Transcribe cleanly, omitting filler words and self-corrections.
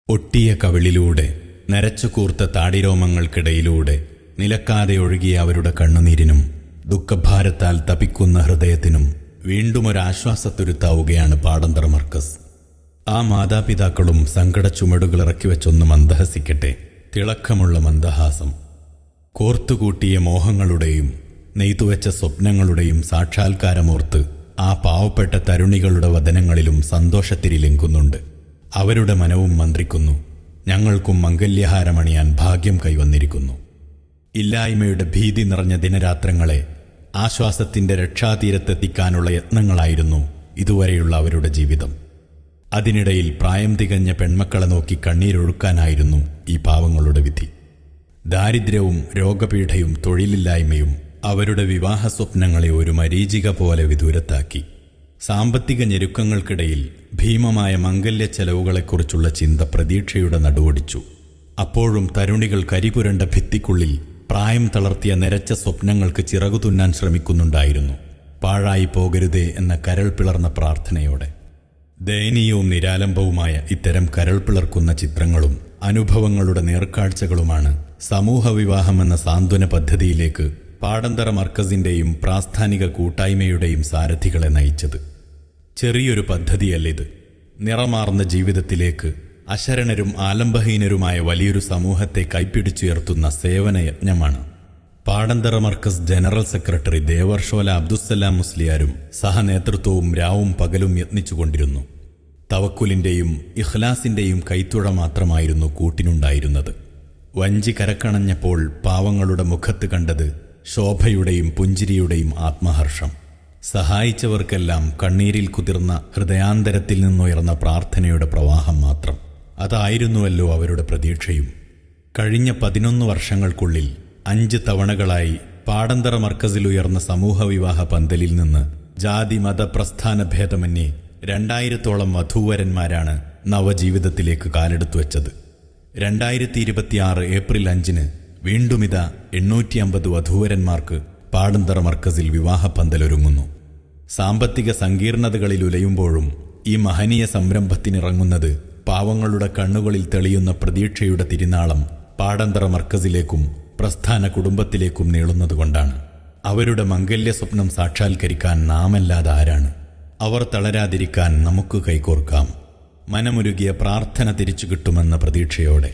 ഒട്ടിയ കവിളിലൂടെ നരച്ചുകൂർത്ത താടിരോമങ്ങൾക്കിടയിലൂടെ നിലക്കാതെ ഒഴുകിയ അവരുടെ കണ്ണുനീരിനും ദുഃഖഭാരത്താൽ തപിക്കുന്ന ഹൃദയത്തിനും വീണ്ടുമൊരാശ്വാസത്തുരുത്താവുകയാണ് പാടന്തറ മർക്കസ്. ആ മാതാപിതാക്കളും സങ്കടച്ചുമടുകൾ ഇറക്കിവെച്ചൊന്ന് മന്ദഹസിക്കട്ടെ. തിളക്കമുള്ള മന്ദഹാസം. കോർത്തുകൂട്ടിയ മോഹങ്ങളുടെയും നെയ്തുവെച്ച സ്വപ്നങ്ങളുടെയും സാക്ഷാത്കാരമോർത്ത് ആ പാവപ്പെട്ട തരുണികളുടെ വദനങ്ങളിലും സന്തോഷത്തിരിലെങ്കുന്നുണ്ട്. അവരുടെ മനവും മന്ത്രിക്കുന്നു. ഞങ്ങൾക്കും മംഗല്യഹാരമണിയാൻ ഭാഗ്യം കൈവന്നിരിക്കുന്നു. ഇല്ലായ്മയുടെ ഭീതി നിറഞ്ഞ ദിനരാത്രങ്ങളെ ആശ്വാസത്തിന്റെ രക്ഷാതീരത്തെത്തിക്കാനുള്ള യത്നങ്ങളായിരുന്നു ഇതുവരെയുള്ള അവരുടെ ജീവിതം. അതിനിടയിൽ പ്രായം തികഞ്ഞ പെൺമക്കളെ നോക്കി കണ്ണീരൊഴുക്കാനായിരുന്നു ഈ പാവങ്ങളുടെ വിധി. ദാരിദ്ര്യവും രോഗപീഠയും തൊഴിലില്ലായ്മയും അവരുടെ വിവാഹ സ്വപ്നങ്ങളെ ഒരു മരീചിക പോലെ വിദൂരത്താക്കി. സാമ്പത്തിക ഞെരുക്കങ്ങൾക്കിടയിൽ ഭീമമായ മംഗല്യ ചെലവുകളെക്കുറിച്ചുള്ള ചിന്ത പ്രതീക്ഷയുടെ നടുവൊടിച്ചു. അപ്പോഴും തരുണികൾ കരിപുരണ്ട ഭിത്തിക്കുള്ളിൽ പ്രായം തളർത്തിയ നിരച്ച സ്വപ്നങ്ങൾക്ക് ചിറകു തുന്നാൻ ശ്രമിക്കുന്നുണ്ടായിരുന്നു. പാഴായി പോകരുതേ എന്ന കരൾ പിളർന്ന പ്രാർത്ഥനയോടെ. ദയനീയവും നിരാലംബവുമായ ഇത്തരം കരൾ പിളർക്കുന്ന ചിത്രങ്ങളും അനുഭവങ്ങളുടെ നേർക്കാഴ്ചകളുമാണ് സമൂഹവിവാഹമെന്ന സാന്ത്വന പദ്ധതിയിലേക്ക് പാടന്തറ മർക്കസിന്റെയും പ്രാസ്ഥാനിക കൂട്ടായ്മയുടെയും സാരഥികളെ നയിച്ചത്. ചെറിയൊരു പദ്ധതിയല്ലിത്. നിറമാർന്ന ജീവിതത്തിലേക്ക് അശരണരും ആലംബഹീനരുമായ വലിയൊരു സമൂഹത്തെ കൈപ്പിടിച്ചുയർത്തുന്ന സേവനയജ്ഞമാണ്. പാടന്തറ മർക്കസ് ജനറൽ സെക്രട്ടറി ദേവർഷോല അബ്ദുസ്സലാം മുസ്ലിയാരും സഹനേതൃത്വവും രാവും പകലും യത്നിച്ചുകൊണ്ടിരുന്നു. തവക്കുലിന്റെയും ഇഖ്ലാസിന്റെയും കൈത്തുഴ മാത്രമായിരുന്നു കൂട്ടിനുണ്ടായിരുന്നത്. വഞ്ചി കരക്കണഞ്ഞപ്പോൾ പാവങ്ങളുടെ മുഖത്ത് കണ്ടത് ശോഭയുടെയും പുഞ്ചിരിയുടെയും ആത്മഹർഷം. സഹായിച്ചവർക്കെല്ലാം കണ്ണീരിൽ കുതിർന്ന ഹൃദയാന്തരത്തിൽ നിന്നുയർന്ന പ്രാർത്ഥനയുടെ പ്രവാഹം മാത്രം. അതായിരുന്നുവല്ലോ അവരുടെ പ്രതീക്ഷയും. കഴിഞ്ഞ 11 വർഷങ്ങൾക്കുള്ളിൽ 5 തവണകളായി പാടന്തറ മർക്കസിലുയർന്ന സമൂഹവിവാഹ പന്തലിൽ നിന്ന് ജാതി മത പ്രസ്ഥാന ഭേദമന്യേ 2000-ഓളം വധൂവരന്മാരാണ് നവജീവിതത്തിലേക്ക് കാലെടുത്തുവെച്ചത്. 2026 ഏപ്രിൽ 5-ന് വീണ്ടുമിതാ 850 വധൂവരന്മാർക്ക് പാടന്തറ മർക്കസിൽ വിവാഹ പന്തലൊരുങ്ങുന്നു. സാമ്പത്തിക സങ്കീർണതകളിൽ ഉലയുമ്പോഴും ഈ മഹനീയ സംരംഭത്തിനിറങ്ങുന്നത് പാവങ്ങളുടെ കണ്ണുകളിൽ തെളിയുന്ന പ്രതീക്ഷയുടെ തിരുനാളം പാടന്തറ മർക്കസിലേക്കും പ്രസ്ഥാന കുടുംബത്തിലേക്കും നീളുന്നതുകൊണ്ടാണ്. അവരുടെ മംഗല്യ സ്വപ്നം സാക്ഷാത്കരിക്കാൻ നാമല്ലാതെ ആരാണ്? അവർ തളരാതിരിക്കാൻ നമുക്ക് കൈകോർക്കാം. മനമുരുകിയ പ്രാർത്ഥന തിരിച്ചു കിട്ടുമെന്ന പ്രതീക്ഷയോടെ.